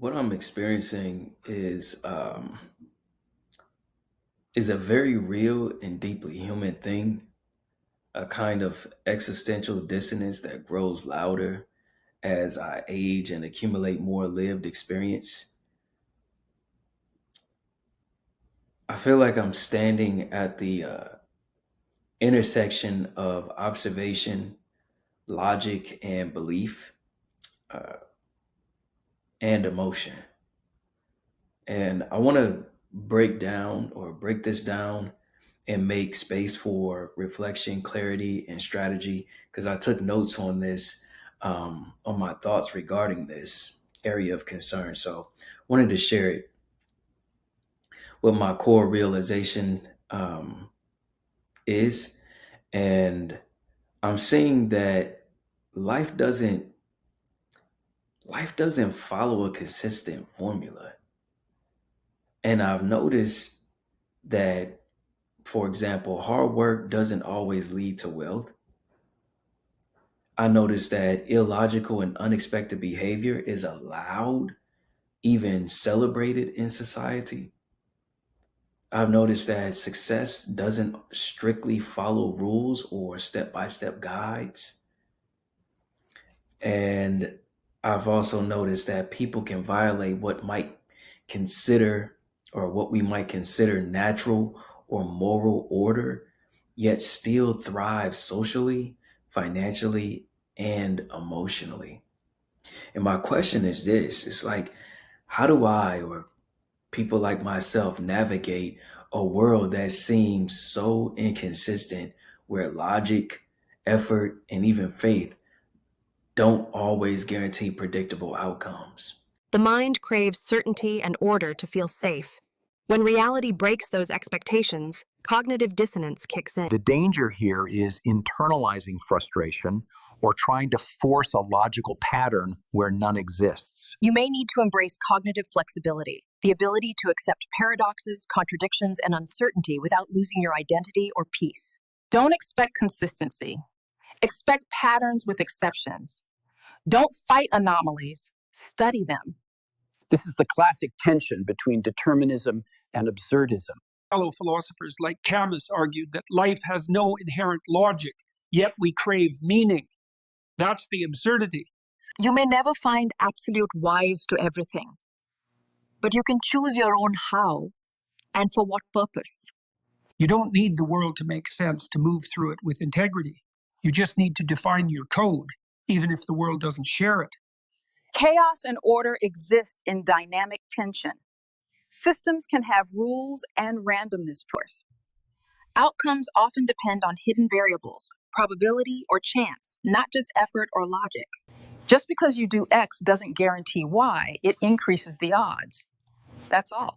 What I'm experiencing is a very real and deeply human thing, a kind of existential dissonance that grows louder as I age and accumulate more lived experience. I feel like I'm standing at the intersection of observation, logic, and belief, uh, and emotion. And I want to break this down and make space for reflection, clarity, and strategy because I took notes on this, on my thoughts regarding this area of concern. So wanted to share it what my core realization is. And I'm seeing that life doesn't life doesn't follow a consistent formula. And I've noticed that, for example, hard work doesn't always lead to wealth. I noticed that illogical and unexpected behavior is allowed, even celebrated in society. I've noticed that success doesn't strictly follow rules or step by step guides. And I've also noticed that people can violate consider what we might consider natural or moral order, yet still thrive socially, financially, and emotionally. And my question is this, it's like, how do I or people like myself navigate a world that seems so inconsistent where logic, effort, and even faith don't always guarantee predictable outcomes? The mind craves certainty and order to feel safe. When reality breaks those expectations, cognitive dissonance kicks in. The danger here is internalizing frustration or trying to force a logical pattern where none exists. You may need to embrace cognitive flexibility, the ability to accept paradoxes, contradictions, and uncertainty without losing your identity or peace. Don't expect consistency. Expect patterns with exceptions. Don't fight anomalies. Study them. This is the classic tension between determinism and absurdism. Fellow philosophers like Camus argued that life has no inherent logic, yet we crave meaning. That's the absurdity. You may never find absolute whys to everything, but you can choose your own how and for what purpose. You don't need the world to make sense to move through it with integrity. You just need to define your code, even if the world doesn't share it. Chaos and order exist in dynamic tension. Systems can have rules and randomness. Outcomes often depend on hidden variables, probability or chance, not just effort or logic. Just because you do X doesn't guarantee Y, it increases the odds. That's all.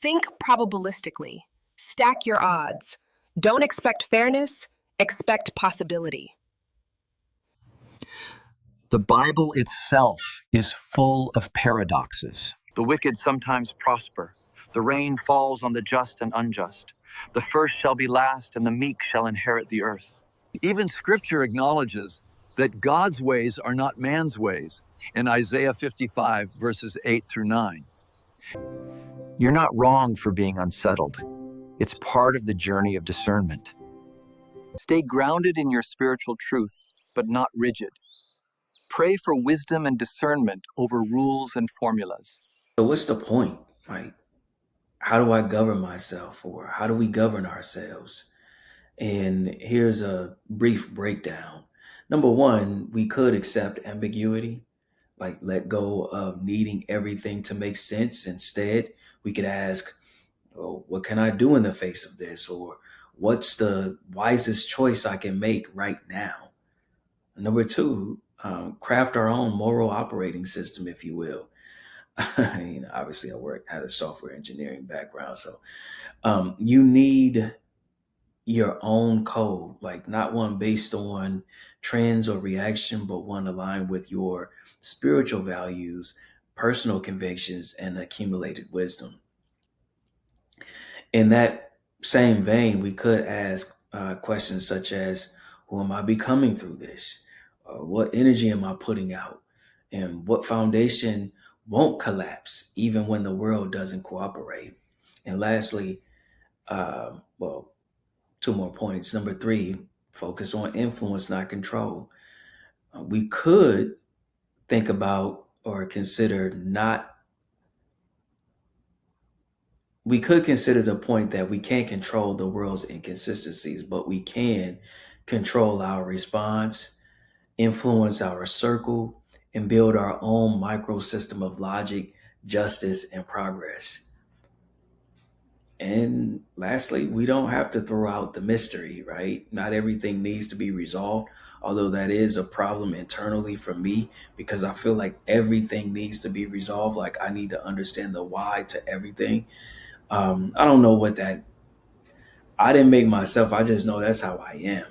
Think probabilistically. Stack your odds. Don't expect fairness, expect possibility. The Bible itself is full of paradoxes. The wicked sometimes prosper. The rain falls on the just and unjust. The first shall be last, and the meek shall inherit the earth. Even Scripture acknowledges that God's ways are not man's ways in Isaiah 55, verses 8 through 9. You're not wrong for being unsettled. It's part of the journey of discernment. Stay grounded in your spiritual truth, but not rigid. Pray for wisdom and discernment over rules and formulas. So what's the point? Like, how do I govern myself, or how do we govern ourselves? And here's a brief breakdown. Number one, we could accept ambiguity, like let go of needing everything to make sense. Instead, we could ask, well, what can I do in the face of this? Or what's the wisest choice I can make right now? Number two, craft our own moral operating system, if you will. Obviously, had a software engineering background, so you need your own code, like not one based on trends or reaction, but one aligned with your spiritual values, personal convictions, and accumulated wisdom. In that same vein, we could ask questions such as, who am I becoming through this? What energy am I putting out? And what foundation won't collapse even when the world doesn't cooperate. And lastly, well, two more points. Number three, focus on influence, not control. We could think about or consider not, we could consider the point that we can't control the world's inconsistencies, but we can control our response, influence our circle, and build our own microsystem of logic, justice, and progress. And lastly, we don't have to throw out the mystery, right? Not everything needs to be resolved, although that is a problem internally for me because I feel like everything needs to be resolved. Like I need to understand the why to everything. I don't know what that, I didn't make myself. I just know that's how I am.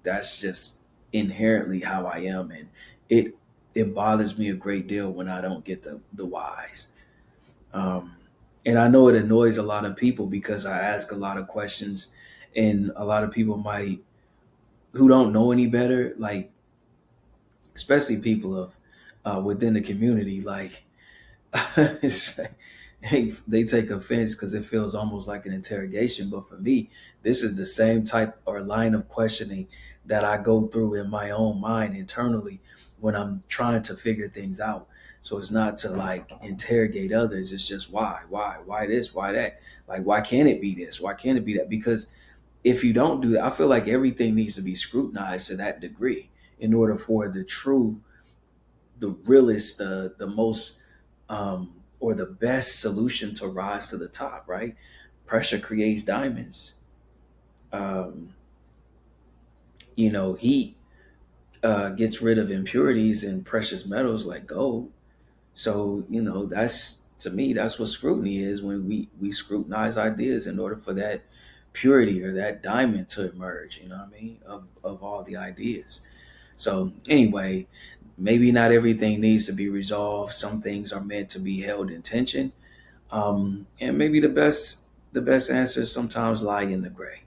That's just inherently how I am. And it, it bothers me a great deal when I don't get the whys. Um, and I know it annoys a lot of people because I ask a lot of questions, and a lot of people might who don't know any better, like especially people of within the community, like it's like, they take offense because it feels almost like an interrogation. But for me, this is the same type or line of questioning that I go through in my own mind internally when I'm trying to figure things out. So it's not to like interrogate others. It's just why this, why that? Like, why can't it be this? Why can't it be that? Because if you don't do that, I feel like everything needs to be scrutinized to that degree in order for the realest, the most, or the best solution to rise to the top, right? Pressure creates diamonds. Um, heat gets rid of impurities and precious metals like gold. So, that's to me, that's what scrutiny is when we scrutinize ideas in order for that purity or that diamond to emerge, you know what I mean, of all the ideas. So anyway, maybe not everything needs to be resolved. Some things are meant to be held in tension. And maybe the best answers sometimes lie in the gray.